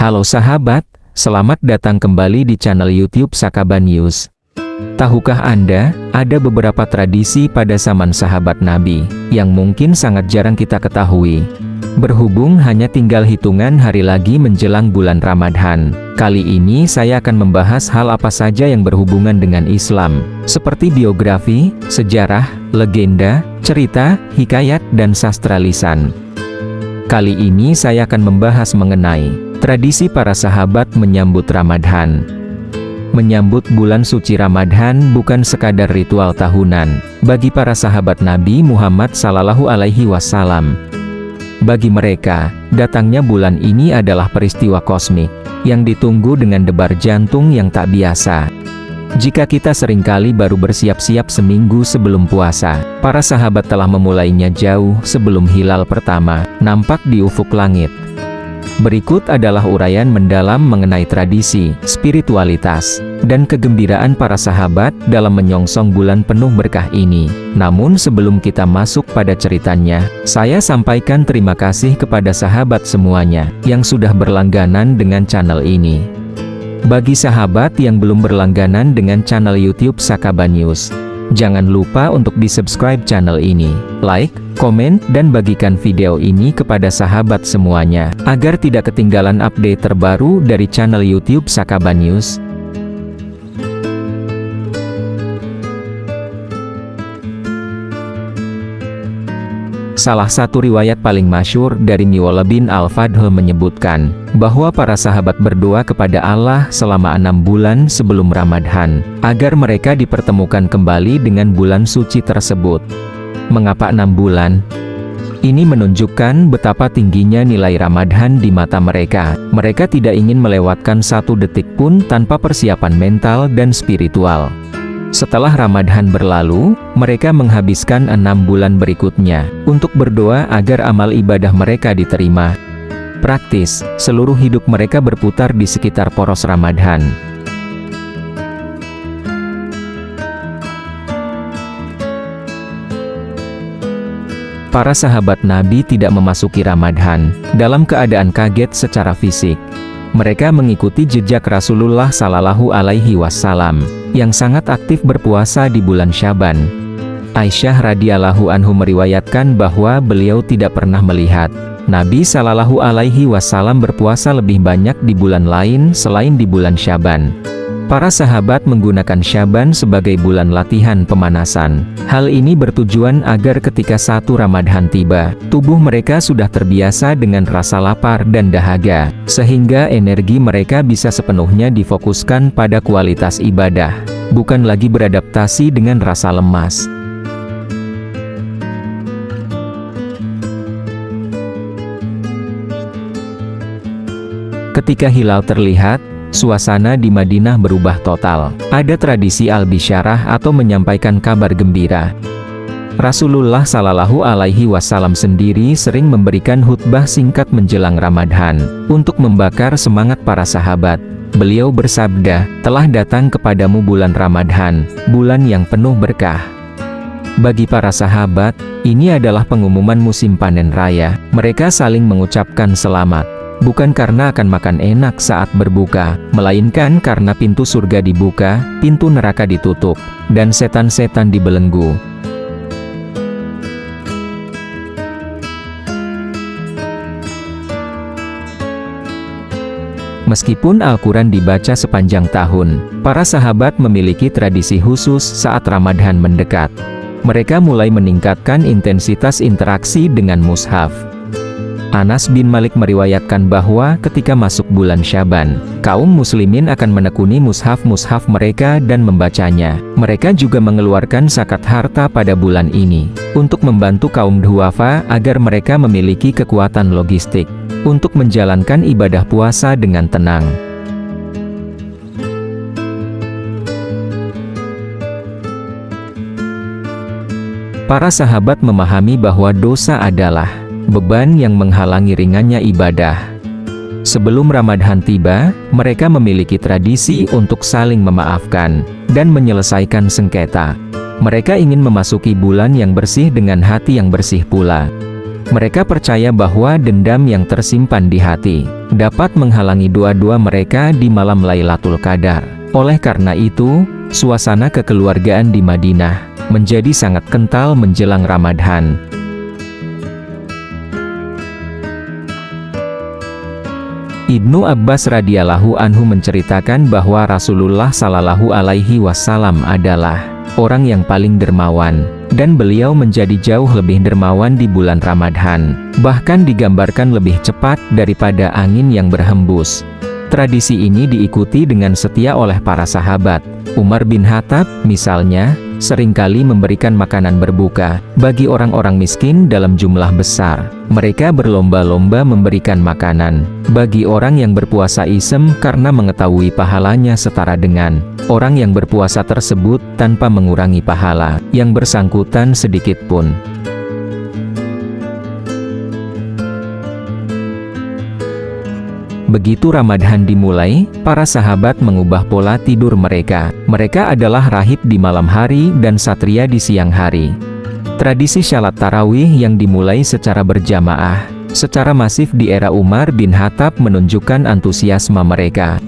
Halo sahabat, selamat datang kembali di channel YouTube Sakaban News. Tahukah Anda, ada beberapa tradisi pada zaman sahabat Nabi, yang mungkin sangat jarang kita ketahui. Berhubung hanya tinggal hitungan hari lagi menjelang bulan Ramadan, kali ini saya akan membahas hal apa saja yang berhubungan dengan Islam, seperti biografi, sejarah, legenda, cerita, hikayat, dan sastra lisan. Kali ini saya akan membahas mengenai tradisi para sahabat menyambut Ramadan. Menyambut bulan suci Ramadan bukan sekadar ritual tahunan bagi para sahabat Nabi Muhammad SAW. Bagi mereka, datangnya bulan ini adalah peristiwa kosmik yang ditunggu dengan debar jantung yang tak biasa. Jika kita seringkali baru bersiap-siap seminggu sebelum puasa, para sahabat telah memulainya jauh sebelum hilal pertama nampak di ufuk langit. Berikut adalah uraian mendalam mengenai tradisi, spiritualitas, dan kegembiraan para sahabat dalam menyongsong bulan penuh berkah ini. Namun sebelum kita masuk pada ceritanya, saya sampaikan terima kasih kepada sahabat semuanya yang sudah berlangganan dengan channel ini. Bagi sahabat yang belum berlangganan dengan channel YouTube Sakaban News, jangan lupa untuk di-subscribe channel ini, like, komen, dan bagikan video ini kepada sahabat semuanya, agar tidak ketinggalan update terbaru dari channel YouTube Sakaban News. Salah satu riwayat paling masyhur dari Niwala bin Al-Fadhl menyebutkan, bahwa para sahabat berdoa kepada Allah selama 6 bulan sebelum Ramadan, agar mereka dipertemukan kembali dengan bulan suci tersebut. Mengapa 6 bulan? Ini menunjukkan betapa tingginya nilai Ramadan di mata mereka. Mereka tidak ingin melewatkan satu detik pun tanpa persiapan mental dan spiritual. Setelah Ramadan berlalu, mereka menghabiskan 6 bulan berikutnya untuk berdoa agar amal ibadah mereka diterima. Praktis, seluruh hidup mereka berputar di sekitar poros Ramadan. Para sahabat Nabi tidak memasuki Ramadan dalam keadaan kaget secara fisik. Mereka mengikuti jejak Rasulullah SAW yang sangat aktif berpuasa di bulan Syaban. Aisyah radhiyallahu anhu meriwayatkan bahwa beliau tidak pernah melihat Nabi SAW berpuasa lebih banyak di bulan lain selain di bulan Syaban. Para sahabat menggunakan Syaban sebagai bulan latihan pemanasan. Hal ini bertujuan agar ketika satu Ramadan tiba, tubuh mereka sudah terbiasa dengan rasa lapar dan dahaga, sehingga energi mereka bisa sepenuhnya difokuskan pada kualitas ibadah, bukan lagi beradaptasi dengan rasa lemas. Ketika hilal terlihat, suasana di Madinah berubah total. Ada tradisi al-bisyarah atau menyampaikan kabar gembira. Rasulullah SAW sendiri sering memberikan khutbah singkat menjelang Ramadan untuk membakar semangat para sahabat. Beliau bersabda, "Telah datang kepadamu bulan Ramadan, bulan yang penuh berkah." Bagi para sahabat, ini adalah pengumuman musim panen raya. Mereka saling mengucapkan selamat. Bukan karena akan makan enak saat berbuka, melainkan karena pintu surga dibuka, pintu neraka ditutup, dan setan-setan dibelenggu. Meskipun Al-Quran dibaca sepanjang tahun, para sahabat memiliki tradisi khusus saat Ramadan mendekat. Mereka mulai meningkatkan intensitas interaksi dengan mushaf. Anas bin Malik meriwayatkan bahwa ketika masuk bulan Syaban, kaum muslimin akan menekuni mushaf-mushaf mereka dan membacanya. Mereka juga mengeluarkan zakat harta pada bulan ini, untuk membantu kaum duafa agar mereka memiliki kekuatan logistik, untuk menjalankan ibadah puasa dengan tenang. Para sahabat memahami bahwa dosa adalah beban yang menghalangi ringannya ibadah. Sebelum Ramadan tiba, mereka memiliki tradisi untuk saling memaafkan dan menyelesaikan sengketa. Mereka ingin memasuki bulan yang bersih dengan hati yang bersih pula. Mereka percaya bahwa dendam yang tersimpan di hati dapat menghalangi doa-doa mereka di malam Lailatul Qadar. Oleh karena itu, suasana kekeluargaan di Madinah menjadi sangat kental menjelang Ramadan. Ibnu Abbas radhiyallahu anhu menceritakan bahwa Rasulullah sallallahu alaihi wasallam adalah orang yang paling dermawan, dan beliau menjadi jauh lebih dermawan di bulan Ramadan, bahkan digambarkan lebih cepat daripada angin yang berhembus. Tradisi ini diikuti dengan setia oleh para sahabat. Umar bin Khattab, misalnya, seringkali memberikan makanan berbuka bagi orang-orang miskin dalam jumlah besar. Mereka berlomba-lomba memberikan makanan bagi orang yang berpuasa isem karena mengetahui pahalanya setara dengan orang yang berpuasa tersebut tanpa mengurangi pahala yang bersangkutan sedikit pun. Begitu Ramadan dimulai, para sahabat mengubah pola tidur mereka. Mereka adalah rahib di malam hari dan satria di siang hari. Tradisi syalat tarawih yang dimulai secara berjamaah, secara masif di era Umar bin Khattab menunjukkan antusiasme mereka.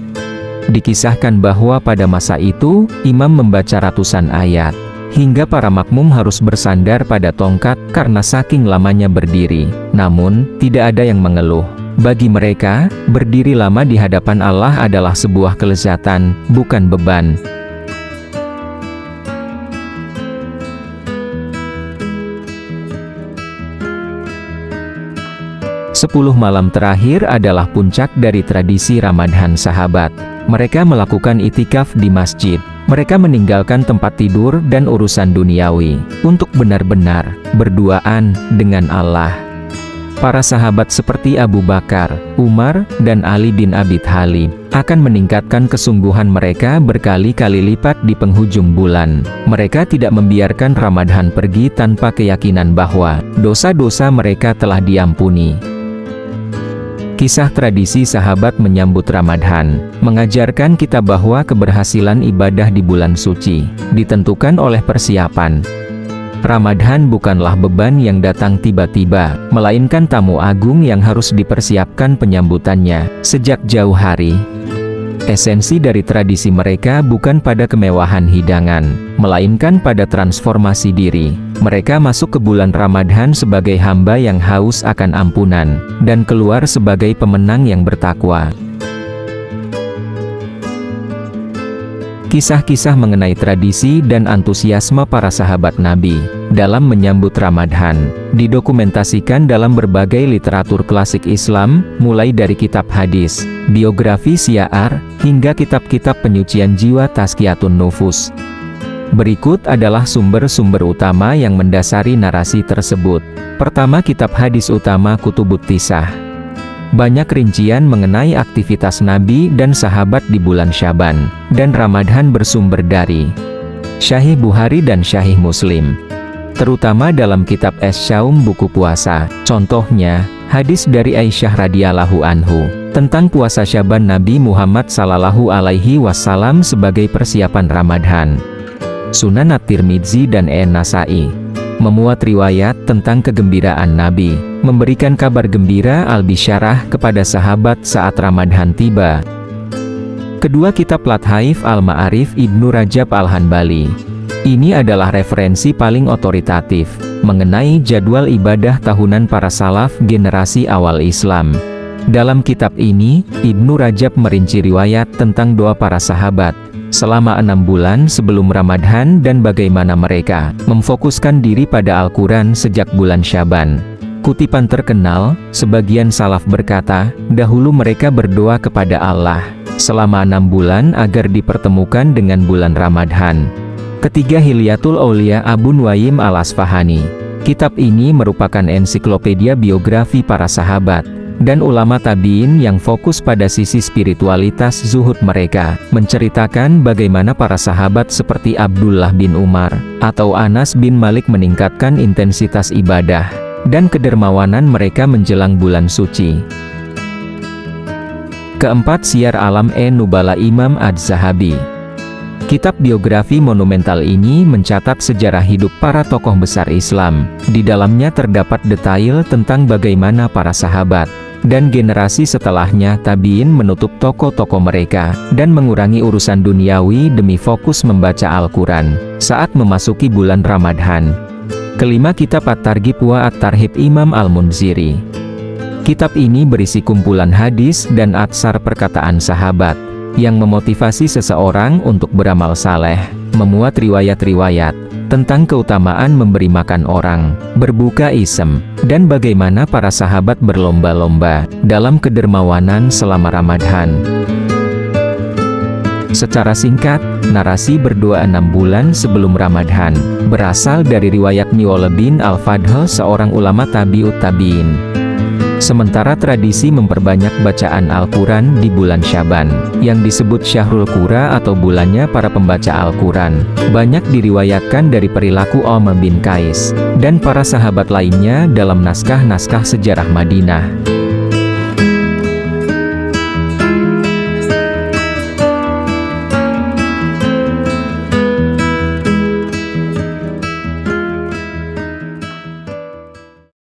Dikisahkan bahwa pada masa itu, imam membaca ratusan ayat, hingga para makmum harus bersandar pada tongkat karena saking lamanya berdiri. Namun, tidak ada yang mengeluh. Bagi mereka, berdiri lama di hadapan Allah adalah sebuah kelezatan, bukan beban. Sepuluh malam terakhir adalah puncak dari tradisi Ramadan sahabat. Mereka melakukan itikaf di masjid. Mereka meninggalkan tempat tidur dan urusan duniawi untuk benar-benar berduaan dengan Allah. Para sahabat seperti Abu Bakar, Umar, dan Ali bin Abi Thalib akan meningkatkan kesungguhan mereka berkali-kali lipat di penghujung bulan. Mereka tidak membiarkan Ramadan pergi tanpa keyakinan bahwa dosa-dosa mereka telah diampuni. Kisah tradisi sahabat menyambut Ramadan mengajarkan kita bahwa keberhasilan ibadah di bulan suci ditentukan oleh persiapan. Ramadan bukanlah beban yang datang tiba-tiba, melainkan tamu agung yang harus dipersiapkan penyambutannya sejak jauh hari. Esensi dari tradisi mereka bukan pada kemewahan hidangan, melainkan pada transformasi diri. Mereka masuk ke bulan Ramadan sebagai hamba yang haus akan ampunan, dan keluar sebagai pemenang yang bertakwa. Kisah-kisah mengenai tradisi dan antusiasme para sahabat Nabi dalam menyambut Ramadan didokumentasikan dalam berbagai literatur klasik Islam, mulai dari kitab hadis, biografi syiar, hingga kitab-kitab penyucian jiwa Tazkiyatun Nufus. Berikut adalah sumber-sumber utama yang mendasari narasi tersebut. Pertama, kitab hadis utama Kutubut Tisah. Banyak rincian mengenai aktivitas Nabi dan sahabat di bulan Syaban dan Ramadan bersumber dari Sahih Bukhari dan Sahih Muslim, terutama dalam kitab Es-Syaum buku puasa. Contohnya, hadis dari Aisyah radhiyallahu anhu tentang puasa Syaban Nabi Muhammad sallallahu alaihi wasallam sebagai persiapan Ramadan. Sunan At-Tirmidzi dan An-Nasai memuat riwayat tentang kegembiraan Nabi memberikan kabar gembira al-bisyarah kepada sahabat saat Ramadan tiba. Kedua, kitab Lathaif al-Ma'arif Ibnu Rajab al-Hanbali. Ini adalah referensi paling otoritatif mengenai jadwal ibadah tahunan para salaf generasi awal Islam. Dalam kitab ini, Ibnu Rajab merinci riwayat tentang doa para sahabat selama 6 bulan sebelum Ramadan dan bagaimana mereka memfokuskan diri pada Al-Quran sejak bulan Syaban. Kutipan terkenal, sebagian salaf berkata, dahulu mereka berdoa kepada Allah selama 6 bulan agar dipertemukan dengan bulan Ramadan. Ketiga, Hilyatul Aulia Abu Nuaim al-Asfahani. Kitab ini merupakan ensiklopedia biografi para sahabat dan ulama tabi'in yang fokus pada sisi spiritualitas zuhud mereka, menceritakan bagaimana para sahabat seperti Abdullah bin Umar atau Anas bin Malik meningkatkan intensitas ibadah dan kedermawanan mereka menjelang bulan suci. Keempat, Syiar Alam Nubala Imam Az-Zahabi. Kitab biografi monumental ini mencatat sejarah hidup para tokoh besar Islam. Di dalamnya terdapat detail tentang bagaimana para sahabat dan generasi setelahnya tabi'in menutup tokoh-tokoh mereka, dan mengurangi urusan duniawi demi fokus membaca Al-Quran, saat memasuki bulan Ramadhan. Kelima, Kitab At-Targhib wa At-Tarhib Imam Al-Munziri. Kitab ini berisi kumpulan hadis dan atsar perkataan sahabat, yang memotivasi seseorang untuk beramal saleh, memuat riwayat-riwayat tentang keutamaan memberi makan orang, berbuka isem, dan bagaimana para sahabat berlomba-lomba dalam kedermawanan selama Ramadhan. Secara singkat, narasi berdoa 6 bulan sebelum Ramadhan berasal dari riwayat Miwala bin Al-Fadhl, seorang ulama tabi'ut tabi'in. Sementara tradisi memperbanyak bacaan Al-Quran di bulan Syaban, yang disebut Syahrul Qura atau bulannya para pembaca Al-Quran, banyak diriwayatkan dari perilaku Umar bin Qais dan para sahabat lainnya dalam naskah-naskah sejarah Madinah.